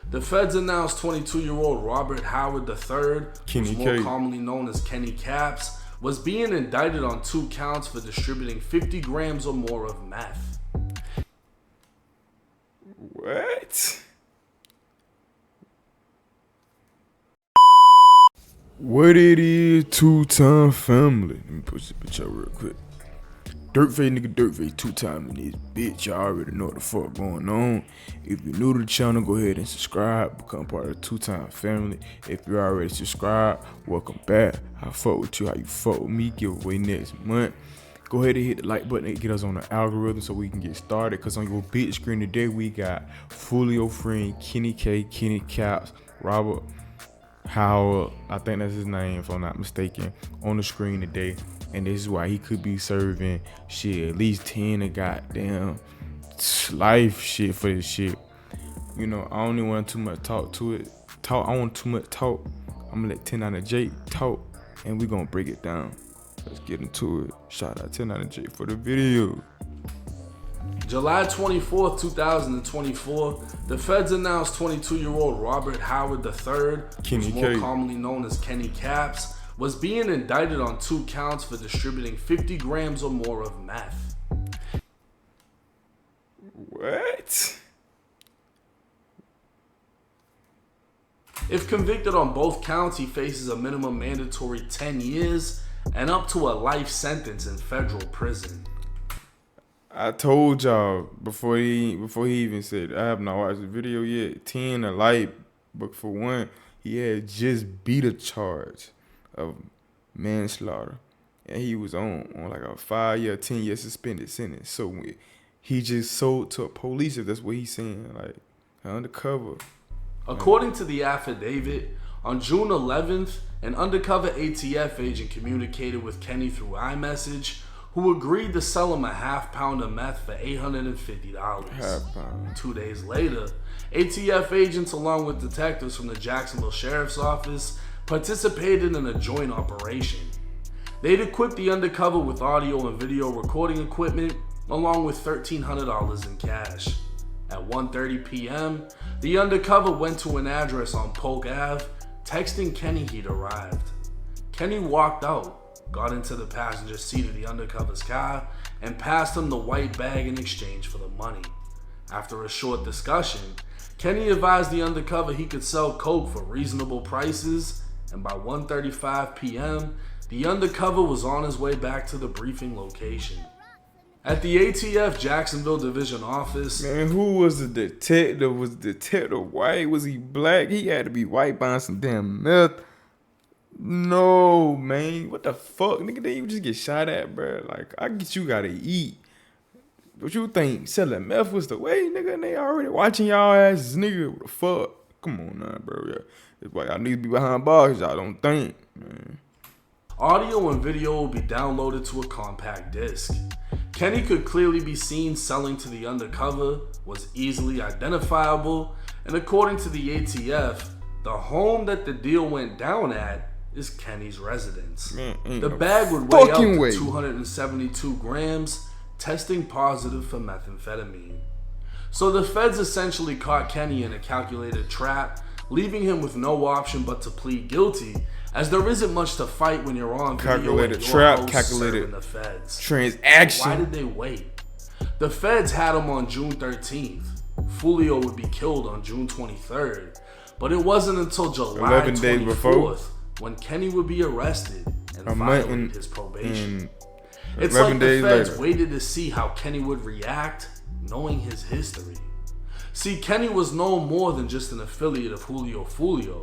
The feds announced 22-year-old Robert Howard III, who's more commonly known as Kenny Caps, was being indicted on 2 counts for distributing 50 grams or more of meth. What? What it is, two-time family. Let me push this bitch out real quick. Dirtface nigga, Dirtface 2-time in this bitch. Y'all already know what the fuck going on. If you're new to the channel, go ahead and subscribe. Become part of the 2-time family. If you're already subscribed, welcome back. I fuck with you, how you fuck with me. Giveaway next month. Go ahead and hit the like button and get us on the algorithm so we can get started. Cause on your big screen today, we got FOOLIO friend, Kenny K, Kenny Caps, Robert Howard, I think that's his name if I'm not mistaken, on the screen today. And this is why he could be serving shit at least 10 of goddamn life shit for this shit. You know, I don't even want too much talk to it. I want too much talk. I'm gonna let 10 out of J talk and we gonna break it down. Let's get into it. Shout out 10 out of J for the video. July 24th, 2024, the feds announced 22-year-old Robert Howard III, who's more commonly known as Kenny Caps, was being indicted on 2 counts for distributing 50 grams or more of meth. What? If convicted on both counts, he faces a minimum mandatory 10 years and up to a life sentence in federal prison. I told y'all before he even said, I have not watched the video yet, 10 to life, but for one, he had just beat a charge of manslaughter, and he was on like a 5-year, 10-year suspended sentence. So he just sold to police, if that's what he's saying, like undercover. According to the affidavit, on June 11th, an undercover ATF agent communicated with Kenny through iMessage, who agreed to sell him a half pound of meth for $850. 2 days later, ATF agents along with detectives from the Jacksonville Sheriff's Office participated in a joint operation. They'd equipped the undercover with audio and video recording equipment along with $1,300 in cash. At 1:30 p.m., the undercover went to an address on Polk Ave, texting Kenny he'd arrived. Kenny walked out, got into the passenger seat of the undercover's car, and passed him the white bag in exchange for the money. After a short discussion, Kenny advised the undercover he could sell coke for reasonable prices, and by 1:35 p.m., the undercover was on his way back to the briefing location. At the ATF Jacksonville Division office... Man, who was the detective? Was the detective white? Was he black? He had to be white buying some damn meth. No, man. What the fuck? Nigga, didn't you just get shot at, bro? Like, I get you gotta eat. What you think? Selling meth was the way, nigga? And they already watching y'all asses, nigga. What the fuck? Come on now, bro. Yeah. It's why y'all need to be behind bars. Y'all don't think, man. Audio and video will be downloaded to a compact disc. Kenny could clearly be seen selling to the undercover, was easily identifiable, and according to the ATF, the home that the deal went down at is Kenny's residence. Man, the bag would weigh up to 272 grams, testing positive for methamphetamine. So the feds essentially caught Kenny in a calculated trap, leaving him with no option but to plead guilty, as there isn't much to fight when you're on video. Calculated trap, calculated the feds. Transaction. Why did they wait? The feds had him on June 13th. FOOLIO would be killed on June 23rd, but it wasn't until July 24th when Kenny would be arrested and violate his probation. It's like the feds waited to see how Kenny would react, knowing his history. See, Kenny was no more than just an affiliate of FOOLIO,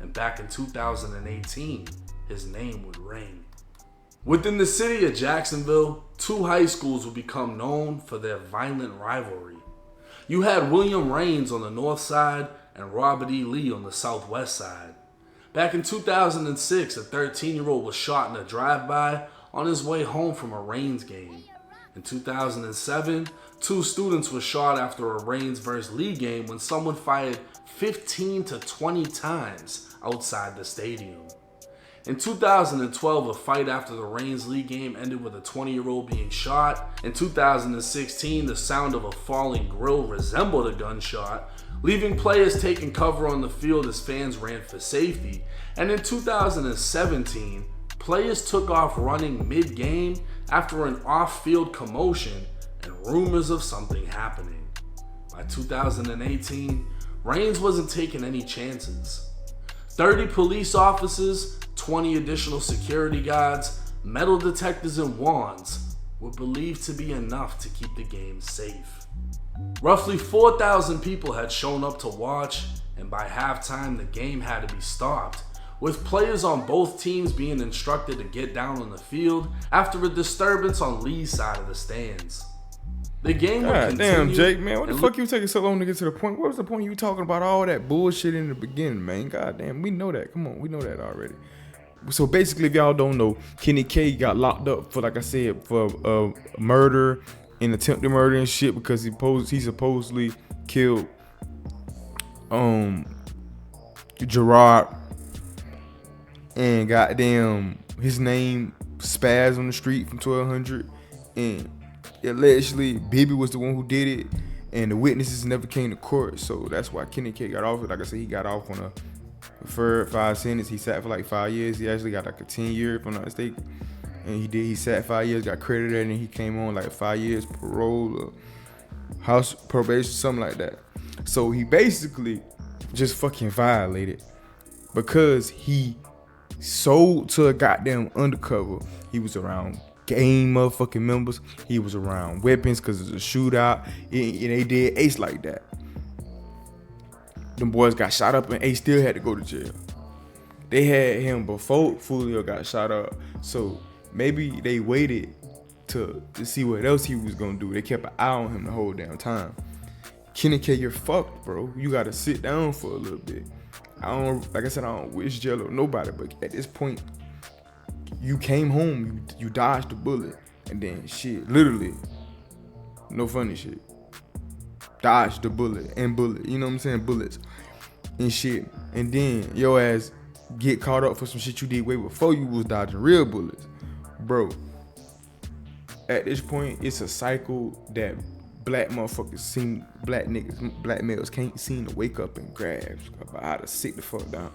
and back in 2018, his name would ring. Within the city of Jacksonville, 2 high schools would become known for their violent rivalry. You had William Raines on the north side and Robert E. Lee on the southwest side. Back in 2006, a 13-year-old was shot in a drive-by on his way home from a Raines game. In 2007, 2 students were shot after a Raines vs. Lee game when someone fired 15 to 20 times outside the stadium. In 2012, a fight after the Raines-Lee game ended with a 20-year-old being shot. In 2016, the sound of a falling grill resembled a gunshot, leaving players taking cover on the field as fans ran for safety. And in 2017, players took off running mid-game after an off-field commotion and rumors of something happening. By 2018, Reigns wasn't taking any chances. 30 police officers, 20 additional security guards, metal detectors, and wands were believed to be enough to keep the game safe. Roughly 4,000 people had shown up to watch, and by halftime the game had to be stopped, with players on both teams being instructed to get down on the field after a disturbance on Lee's side of the stands. The game would continue. Damn, Jake, man, what the fuck you taking so long to get to the point? What was the point you talking about all that bullshit in the beginning, man? God damn, we know that. Come on, we know that already. So basically, if y'all don't know, Kenny K got locked up for, like I said, for murder and attempted murder and shit because he supposedly killed Gerard, and goddamn his name Spaz on the street from 1200, and allegedly Bibby was the one who did it, and the witnesses never came to court. So that's why Kenny K got off. Like I said, he got off on a deferred 5 sentence. He sat for like 5 years. He actually got like a 10-year, if I'm not mistaken. And he sat 5 years, got credited, and he came on like 5 years parole or house probation, something like that. So he basically just fucking violated because he sold to a goddamn undercover. He was around gang motherfucking members. He was around weapons because it's a shootout. And they did Ace like that. Them boys got shot up and Ace still had to go to jail. They had him before FOOLIO got shot up. So maybe they waited to see what else he was gonna do. They kept an eye on him the whole damn time. Kenny K, you're fucked, bro. You gotta sit down for a little bit. Like I said, I don't wish jail on nobody, but at this point, you came home, you dodged the bullet, and then shit, literally, no funny shit. Dodged the bullet, you know what I'm saying? Bullets and shit. And then your ass get caught up for some shit you did way before you was dodging real bullets. Bro, at this point, it's a cycle that black motherfuckers black males can't seem to wake up and grasp about how to sit the fuck down.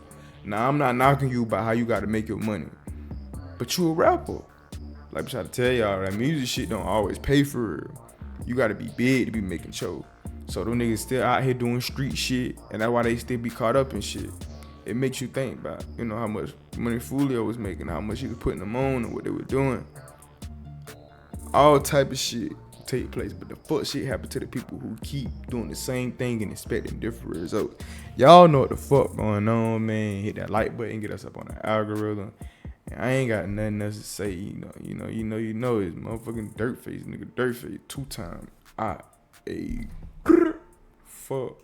Now, I'm not knocking you about how you gotta make your money, but you a rapper. Like I try to tell y'all, that music shit don't always pay for real. You gotta be big to be making shows. So them niggas still out here doing street shit, and that's why they still be caught up in shit. It makes you think about, you know, how much money FOOLIO was making, how much he was putting them on, and what they were doing. All type of shit take place, but the fuck shit happen to the people who keep doing the same thing and expecting different results. Y'all know what the fuck going on, man. Hit that like button, get us up on the algorithm. And I ain't got nothing else to say. You know, it's motherfucking Dirtface, nigga. Dirtface 2x. Fuck.